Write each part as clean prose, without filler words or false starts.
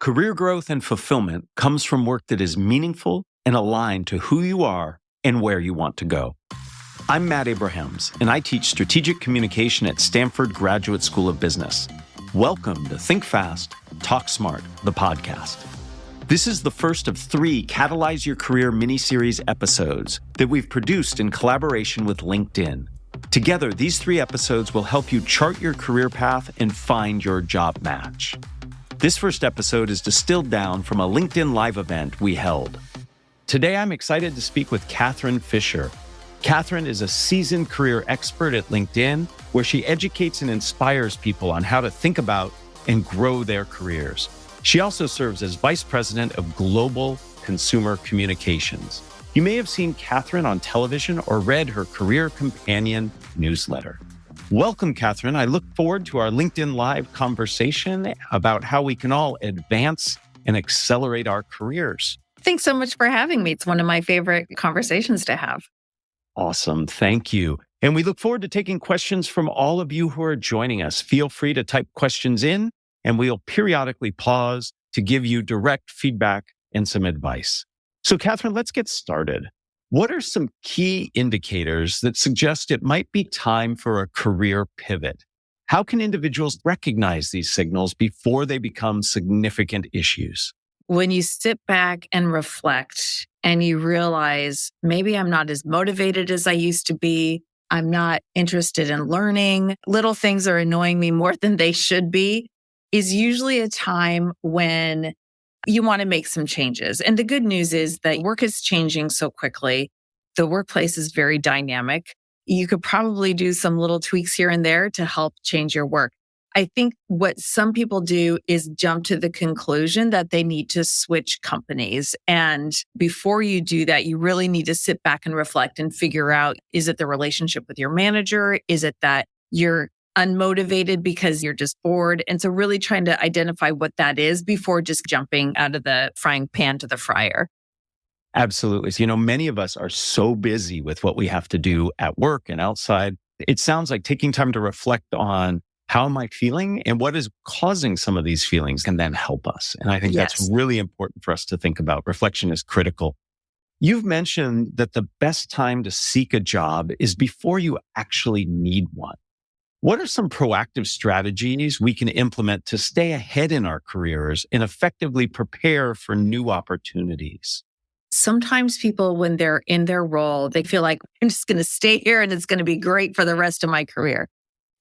Career growth and fulfillment comes from work that is meaningful and aligned to who you are and where you want to go. I'm Matt Abrahams, and I teach strategic communication at Stanford Graduate School of Business. Welcome to Think Fast, Talk Smart, the podcast. This is the first of 3 Catalyse Your Career Miniseries episodes that we've produced in collaboration with LinkedIn. Together, these 3 episodes will help you chart your career path and find your job match. This first episode is distilled down from a LinkedIn Live event we held. Today, I'm excited to speak with Catherine Fisher. Catherine is a seasoned career expert at LinkedIn, where she educates and inspires people on how to think about and grow their careers. She also serves as Vice President of Global Consumer Communications. You may have seen Catherine on television or read her Career Companion newsletter. Welcome, Catherine. I look forward to our LinkedIn Live conversation about how we can all advance and accelerate our careers. Thanks so much for having me. It's one of my favorite conversations to have. Awesome. Thank you. And we look forward to taking questions from all of you who are joining us. Feel free to type questions in, and we'll periodically pause to give you direct feedback and some advice. So, Catherine, let's get started. What are some key indicators that suggest it might be time for a career pivot? How can individuals recognize these signals before they become significant issues? When you sit back and reflect and you realize maybe I'm not as motivated as I used to be, I'm not interested in learning, little things are annoying me more than they should be, is usually a time when you want to make some changes. And the good news is that work is changing so quickly. The workplace is very dynamic. You could probably do some little tweaks here and there to help change your work. I think what some people do is jump to the conclusion that they need to switch companies. And before you do that, you really need to sit back and reflect and figure out, is it the relationship with your manager? Is it that you're unmotivated because you're just bored? And so really trying to identify what that is before just jumping out of the frying pan to the fryer. Absolutely. So, many of us are so busy with what we have to do at work and outside. It sounds like taking time to reflect on how am I feeling and what is causing some of these feelings can then help us. And I think that's really important for us to think about. Reflection is critical. You've mentioned that the best time to seek a job is before you actually need one. What are some proactive strategies we can implement to stay ahead in our careers and effectively prepare for new opportunities? Sometimes people, when they're in their role, they feel like I'm just going to stay here and it's going to be great for the rest of my career.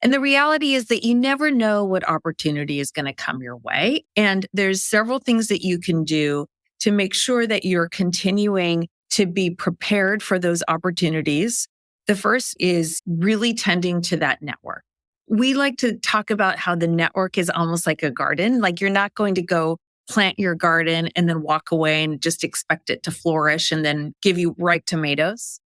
And the reality is that you never know what opportunity is going to come your way. And there's several things that you can do to make sure that you're continuing to be prepared for those opportunities. The first is really tending to that network. We like to talk about how the network is almost like a garden. Like you're not going to go plant your garden and then walk away and just expect it to flourish and then give you ripe tomatoes.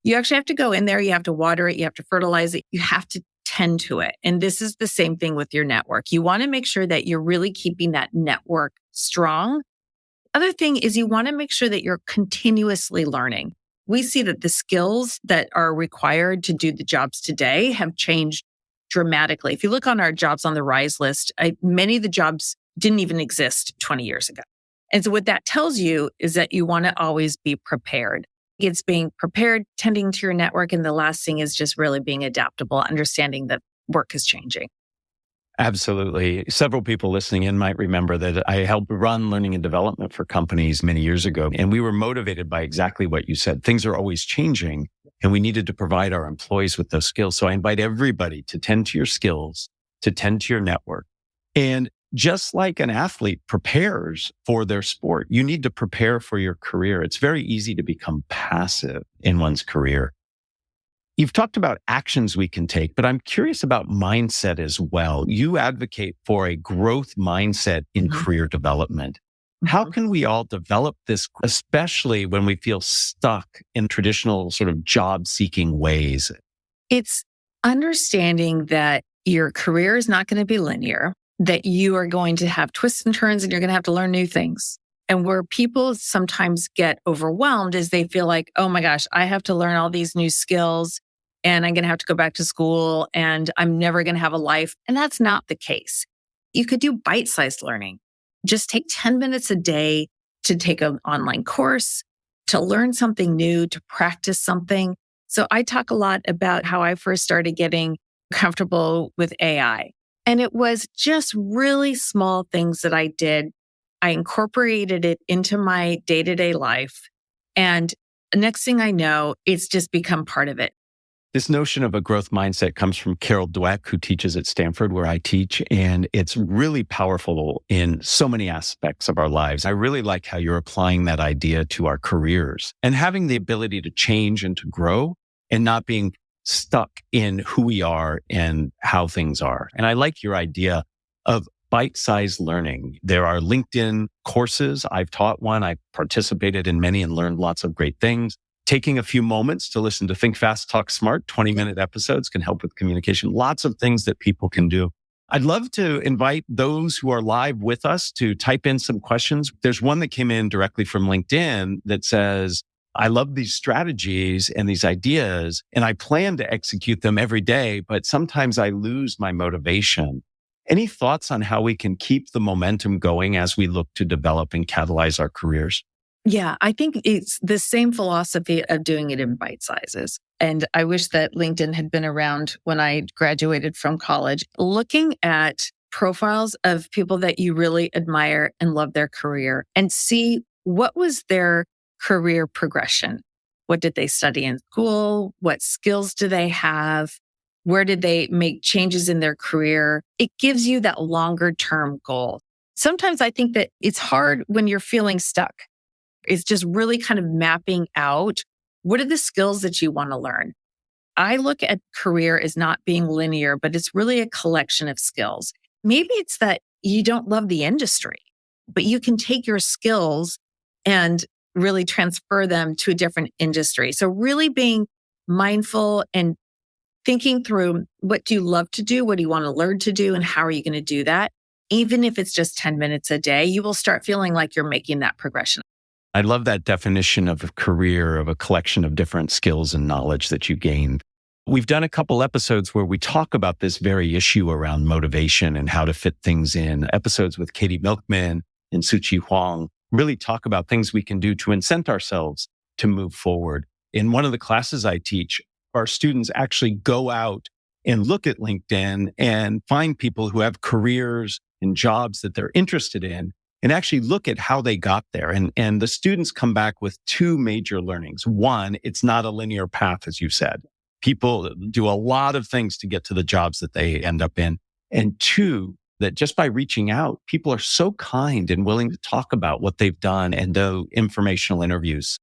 You actually have to go in there. You have to water it. You have to fertilize it. You have to tend to it. And this is the same thing with your network. You want to make sure that you're really keeping that network strong. Other thing is you want to make sure that you're continuously learning. We see that the skills that are required to do the jobs today have changed dramatically. If you look on our jobs on the rise list, many of the jobs didn't even exist 20 years ago. And so what that tells you is that you want to always be prepared. It's being prepared, tending to your network. And the last thing is just really being adaptable, understanding that work is changing. Absolutely. Several people listening in might remember that I helped run learning and development for companies many years ago. And we were motivated by exactly what you said. Things are always changing and we needed to provide our employees with those skills. So I invite everybody to tend to your skills, to tend to your network. And just like an athlete prepares for their sport, you need to prepare for your career. It's very easy to become passive in one's career. You've talked about actions we can take, but I'm curious about mindset as well. You advocate for a growth mindset in career development. How can we all develop this, especially when we feel stuck in traditional sort of job-seeking ways? It's understanding that your career is not going to be linear, that you are going to have twists and turns and you're going to have to learn new things. And where people sometimes get overwhelmed is they feel like, oh my gosh, I have to learn all these new skills and I'm going to have to go back to school and I'm never going to have a life. And that's not the case. You could do bite-sized learning. just take 10 minutes a day to take an online course, to learn something new, to practice something. So I talk a lot about how I first started getting comfortable with AI. And it was just really small things that I did. I incorporated it into my day-to-day life. And next thing I know, it's just become part of it. This notion of a growth mindset comes from Carol Dweck, who teaches at Stanford, where I teach, and it's really powerful in so many aspects of our lives. I really like how you're applying that idea to our careers and having the ability to change and to grow and not being stuck in who we are and how things are. And I like your idea of bite-sized learning. There are LinkedIn courses. I've taught one. I've participated in many and learned lots of great things. Taking a few moments to listen to Think Fast, Talk Smart, 20-minute episodes can help with communication. Lots of things that people can do. I'd love to invite those who are live with us to type in some questions. There's one that came in directly from LinkedIn that says, I love these strategies and these ideas, and I plan to execute them every day, but sometimes I lose my motivation. Any thoughts on how we can keep the momentum going as we look to develop and catalyze our careers? Yeah, I think it's the same philosophy of doing it in bite sizes. And I wish that LinkedIn had been around when I graduated from college. Looking at profiles of people that you really admire and love their career and see what was their career progression. What did they study in school? What skills do they have? Where did they make changes in their career? It gives you that longer term goal. Sometimes I think that it's hard when you're feeling stuck. It's just really kind of mapping out what are the skills that you want to learn. I look at career as not being linear, but it's really a collection of skills. Maybe it's that you don't love the industry, but you can take your skills and really transfer them to a different industry. So really being mindful and thinking through what do you love to do? What do you want to learn to do? And how are you going to do that? Even if it's just 10 minutes a day, you will start feeling like you're making that progression. I love that definition of a career, of a collection of different skills and knowledge that you gain. We've done a couple episodes where we talk about this very issue around motivation and how to fit things in. Episodes with Katie Milkman and Suchi Huang really talk about things we can do to incent ourselves to move forward. In one of the classes I teach, our students actually go out and look at LinkedIn and find people who have careers and jobs that they're interested in and actually look at how they got there. And the students come back with two major learnings. One, it's not a linear path, as you said. People do a lot of things to get to the jobs that they end up in. And two, that just by reaching out, people are so kind and willing to talk about what they've done and do informational interviews.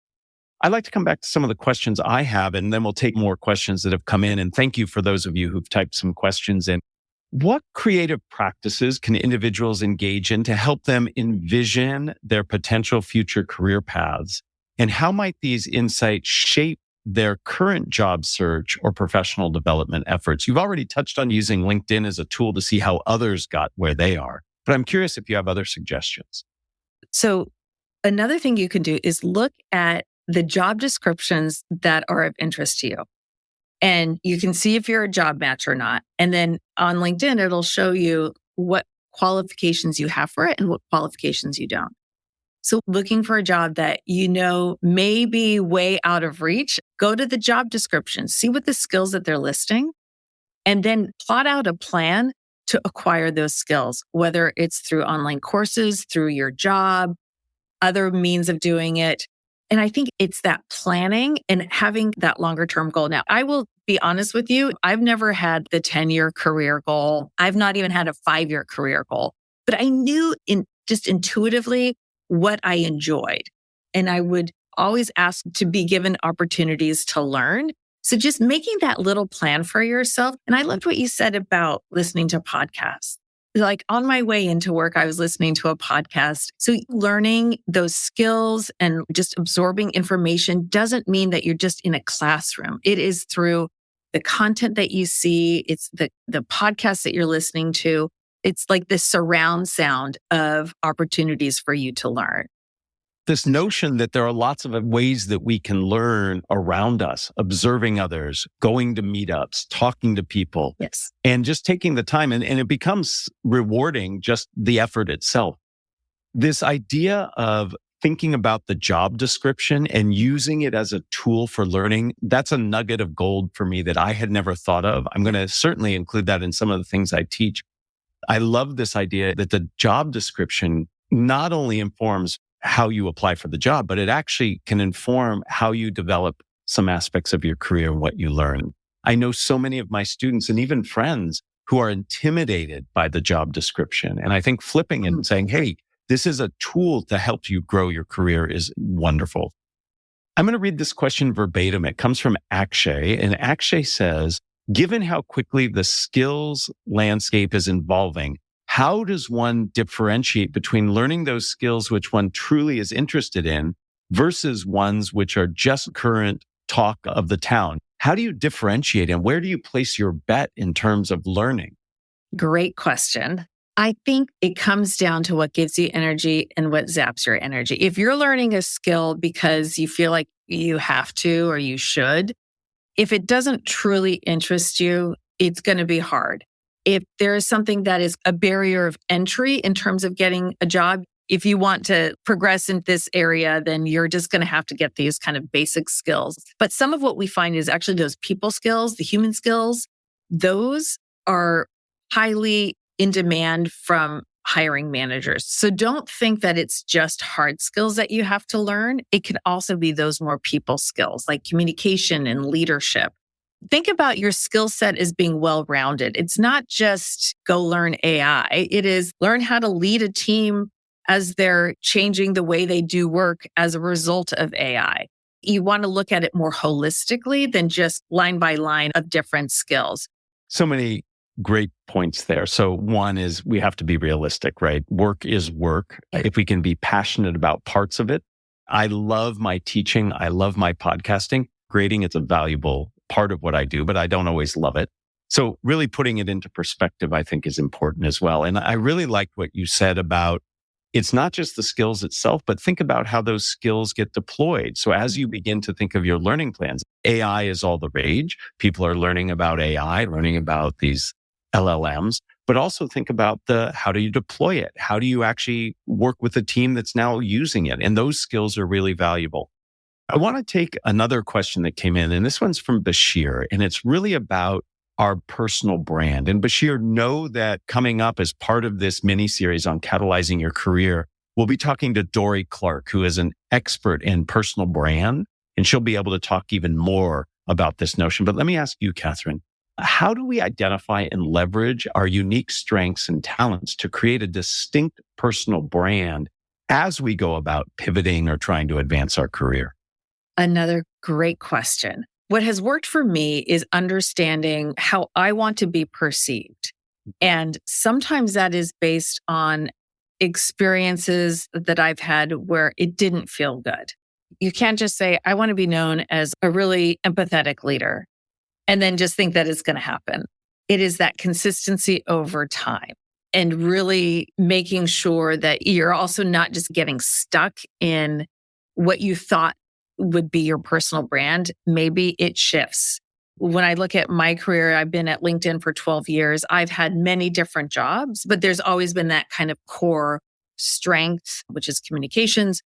I'd like to come back to some of the questions I have, and then we'll take more questions that have come in. And thank you for those of you who've typed some questions in. What creative practices can individuals engage in to help them envision their potential future career paths? And how might these insights shape their current job search or professional development efforts? You've already touched on using LinkedIn as a tool to see how others got where they are, but I'm curious if you have other suggestions. So another thing you can do is look at the job descriptions that are of interest to you. And you can see if you're a job match or not. And then on LinkedIn, it'll show you what qualifications you have for it and what qualifications you don't. So looking for a job that you know may be way out of reach, go to the job description, see what the skills that they're listing, and then plot out a plan to acquire those skills, whether it's through online courses, through your job, other means of doing it. And I think it's that planning and having that longer term goal. Now, I will be honest with you. I've never had the 10-year career goal. I've not even had a 5-year career goal, but I knew just intuitively what I enjoyed. And I would always ask to be given opportunities to learn. So just making that little plan for yourself. And I loved what you said about listening to podcasts. Like on my way into work, I was listening to a podcast. So learning those skills and just absorbing information doesn't mean that you're just in a classroom. It is through the content that you see. It's the podcasts that you're listening to. It's like this surround sound of opportunities for you to learn. This notion that there are lots of ways that we can learn around us, observing others, going to meetups, talking to people, Yes. and just taking the time. And it becomes rewarding, just the effort itself. This idea of thinking about the job description and using it as a tool for learning, that's a nugget of gold for me that I had never thought of. I'm going to certainly include that in some of the things I teach. I love this idea that the job description not only informs how you apply for the job, but it actually can inform how you develop some aspects of your career and what you learn. I know so many of my students and even friends who are intimidated by the job description. And I think flipping it and saying, hey, this is a tool to help you grow your career is wonderful. I'm going to read this question verbatim. It comes from Akshay, and Akshay says, given how quickly the skills landscape is evolving, how does one differentiate between learning those skills which one truly is interested in versus ones which are just current talk of the town? How do you differentiate and where do you place your bet in terms of learning? Great question. I think it comes down to what gives you energy and what zaps your energy. If you're learning a skill because you feel like you have to or you should, if it doesn't truly interest you, it's going to be hard. If there is something that is a barrier of entry in terms of getting a job, if you want to progress in this area, then you're just going to have to get these kind of basic skills. But some of what we find is actually those people skills, the human skills, those are highly in demand from hiring managers. So don't think that it's just hard skills that you have to learn. It can also be those more people skills like communication and leadership. Think about your skill set as being well-rounded. It's not just go learn AI. It is learn how to lead a team as they're changing the way they do work as a result of AI. You want to look at it more holistically than just line by line of different skills. So many great points there. So one is we have to be realistic, right? Work is work. If we can be passionate about parts of it. I love my teaching. I love my podcasting. Grading is a valuable part of what I do, but I don't always love it. So really putting it into perspective, I think is important as well. And I really liked what you said about it's not just the skills itself, but think about how those skills get deployed. So as you begin to think of your learning plans, AI is all the rage. People are learning about AI, learning about these LLMs, but also think about how do you deploy it? How do you actually work with a team that's now using it? And those skills are really valuable. I want to take another question that came in, and this one's from Bashir, and it's really about our personal brand. And Bashir, know that coming up as part of this mini series on catalyzing your career, we'll be talking to Dory Clark, who is an expert in personal brand, and she'll be able to talk even more about this notion. But let me ask you, Catherine, how do we identify and leverage our unique strengths and talents to create a distinct personal brand as we go about pivoting or trying to advance our career? Another great question. What has worked for me is understanding how I want to be perceived. And sometimes that is based on experiences that I've had where it didn't feel good. You can't just say, I want to be known as a really empathetic leader, and then just think that it's going to happen. It is that consistency over time and really making sure that you're also not just getting stuck in what you thought would be your personal brand. Maybe it shifts. When I look at my career, I've been at LinkedIn for 12 years. I've had many different jobs, but there's always been that kind of core strength, which is communications,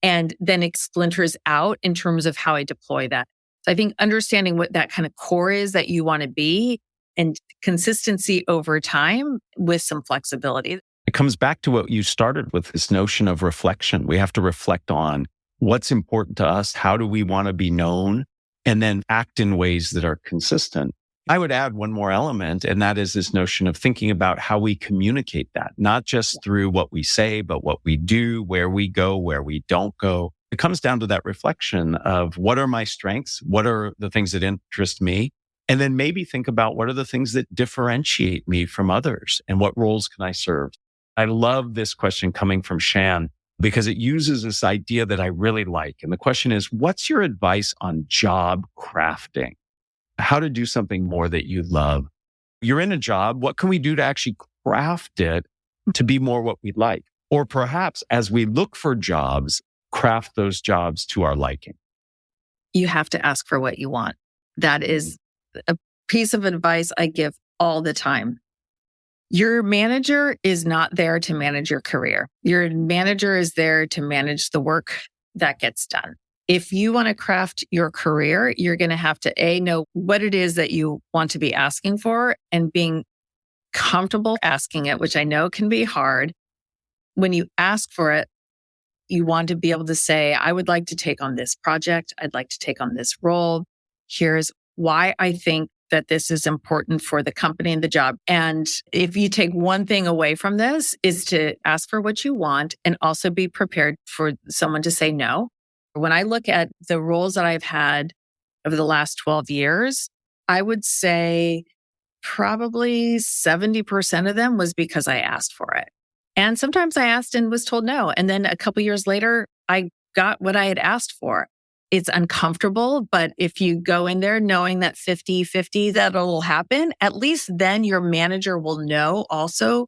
and then it splinters out in terms of how I deploy that. So I think understanding what that kind of core is that you want to be and consistency over time with some flexibility. It comes back to what you started with, this notion of reflection. We have to reflect on what's important to us, how do we want to be known, and then act in ways that are consistent. I would add one more element, and that is this notion of thinking about how we communicate that, not just through what we say, but what we do, where we go, where we don't go. It comes down to that reflection of what are my strengths? What are the things that interest me? And then maybe think about what are the things that differentiate me from others and what roles can I serve? I love this question coming from Shan, because it uses this idea that I really like. And the question is, what's your advice on job crafting? How to do something more that you love? You're in a job. What can we do to actually craft it to be more what we like? Or perhaps as we look for jobs, craft those jobs to our liking. You have to ask for what you want. That is a piece of advice I give all the time. Your manager is not there to manage your career. Your manager is there to manage the work that gets done. If you want to craft your career, you're going to have to know what it is that you want to be asking for and being comfortable asking it, which I know can be hard. When you ask for it, you want to be able to say, I would like to take on this project. I'd like to take on this role. Here's why I think that this is important for the company and the job. And if you take one thing away from this is to ask for what you want and also be prepared for someone to say no. When I look at the roles that I've had over the last 12 years, I would say probably 70% of them was because I asked for it. And sometimes I asked and was told no. And then a couple years later, I got what I had asked for. It's uncomfortable, but if you go in there knowing that 50-50 that'll happen, at least then your manager will know also,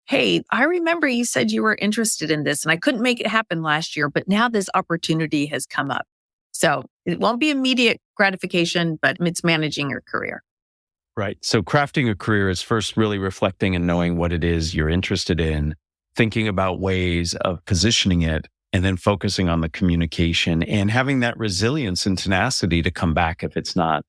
hey, I remember you said you were interested in this and I couldn't make it happen last year, but now this opportunity has come up. So it won't be immediate gratification, but it's managing your career. Right. So crafting a career is first really reflecting and knowing what it is you're interested in, thinking about ways of positioning it, and then focusing on the communication and having that resilience and tenacity to come back if it's not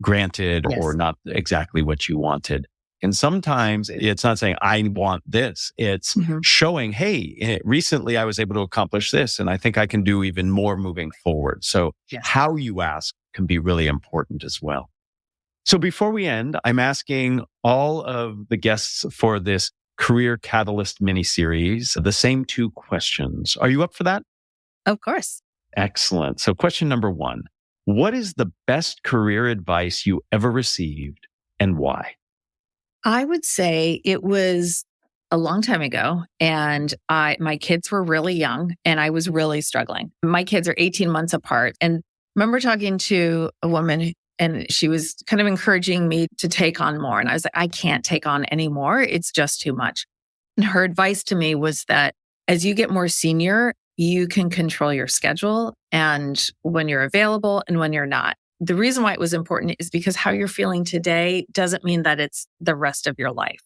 granted or not exactly what you wanted. And sometimes it's not saying, I want this. It's showing, hey, recently I was able to accomplish this, and I think I can do even more moving forward. So how you ask can be really important as well. So before we end, I'm asking all of the guests for this Career Catalyst miniseries the same 2 questions. Are you up for that? Of course. Excellent. So question number 1, what is the best career advice you ever received and why? I would say it was a long time ago and my kids were really young and I was really struggling. My kids are 18 months apart. And I remember talking to a woman and she was kind of encouraging me to take on more. And I was like, I can't take on any more. It's just too much. And her advice to me was that as you get more senior, you can control your schedule and when you're available and when you're not. The reason why it was important is because how you're feeling today doesn't mean that it's the rest of your life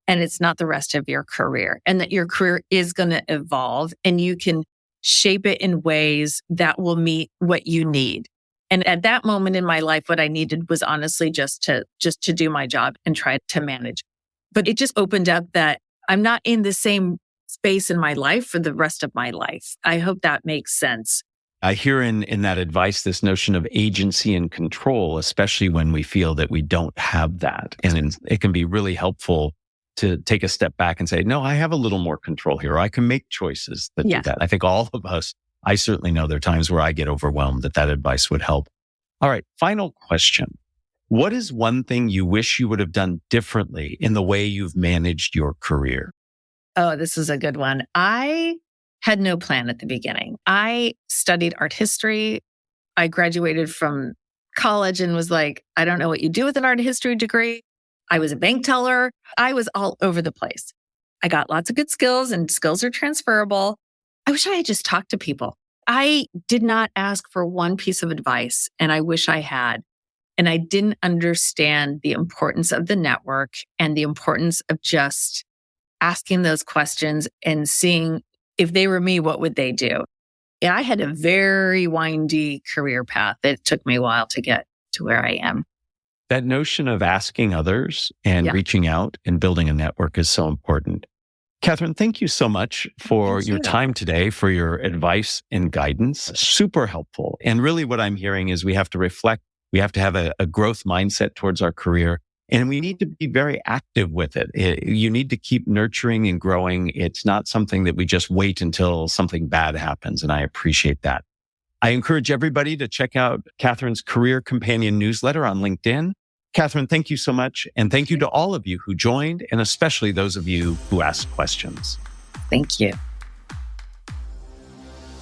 and it's not the rest of your career, and that your career is going to evolve and you can shape it in ways that will meet what you need. And at that moment in my life, what I needed was honestly just to do my job and try to manage. But it just opened up that I'm not in the same space in my life for the rest of my life. I hope that makes sense. I hear in that advice this notion of agency and control, especially when we feel that we don't have that. And it can be really helpful to take a step back and say, no, I have a little more control here. I can make choices that do that. I think all of us, I certainly know there are times where I get overwhelmed that advice would help. All right, final question. What is one thing you wish you would have done differently in the way you've managed your career? Oh, this is a good one. I had no plan at the beginning. I studied art history. I graduated from college and was like, I don't know what you do with an art history degree. I was a bank teller. I was all over the place. I got lots of good skills and skills are transferable. I wish I had just talked to people. I did not ask for one piece of advice, and I wish I had. And I didn't understand the importance of the network and the importance of just asking those questions and seeing if they were me, what would they do? Yeah, I had a very windy career path. It took me a while to get to where I am. That notion of asking others and reaching out and building a network is so important. Catherine, thank you so much for your time today, for your advice and guidance. Super helpful. And really what I'm hearing is we have to reflect. We have to have a growth mindset towards our career, and we need to be very active with it. You need to keep nurturing and growing. It's not something that we just wait until something bad happens, and I appreciate that. I encourage everybody to check out Catherine's Career Companion newsletter on LinkedIn. Catherine, thank you so much. And thank you to all of you who joined, and especially those of you who asked questions. Thank you.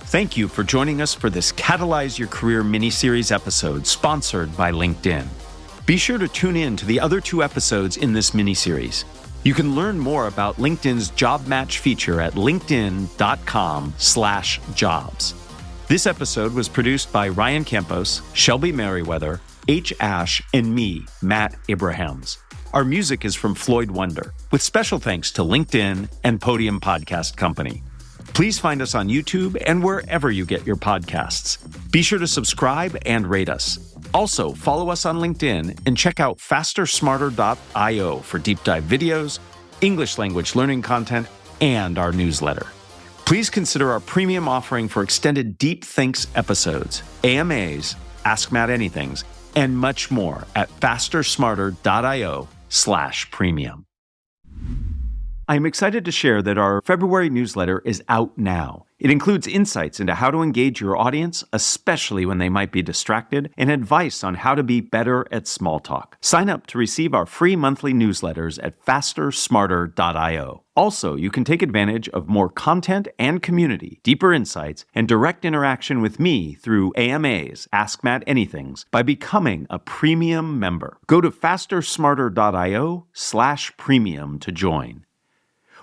Thank you for joining us for this Catalyse Your Career Miniseries episode sponsored by LinkedIn. Be sure to tune in to the other 2 episodes in this miniseries. You can learn more about LinkedIn's job match feature at linkedin.com/jobs. This episode was produced by Ryan Campos, Shelby Merriweather, H. Ash, and me, Matt Abrahams. Our music is from Floyd Wonder, with special thanks to LinkedIn and Podium Podcast Company. Please find us on YouTube and wherever you get your podcasts. Be sure to subscribe and rate us. Also, follow us on LinkedIn and check out fastersmarter.io for deep dive videos, English language learning content, and our newsletter. Please consider our premium offering for extended Deep Thinks episodes, AMAs, Ask Matt Anythings, and much more at fastersmarter.io/premium. I'm excited to share that our February newsletter is out now. It includes insights into how to engage your audience, especially when they might be distracted, and advice on how to be better at small talk. Sign up to receive our free monthly newsletters at fastersmarter.io. Also, you can take advantage of more content and community, deeper insights, and direct interaction with me through AMAs, Ask Matt Anythings, by becoming a premium member. Go to fastersmarter.io/premium to join.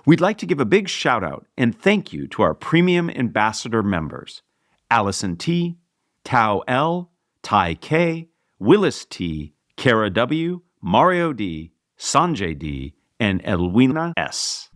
We'd like to give a big shout out and thank you to our premium ambassador members: Allison T., Tao L., Ty K., Willis T., Kara W., Mario D., Sanjay D., and Elwina S.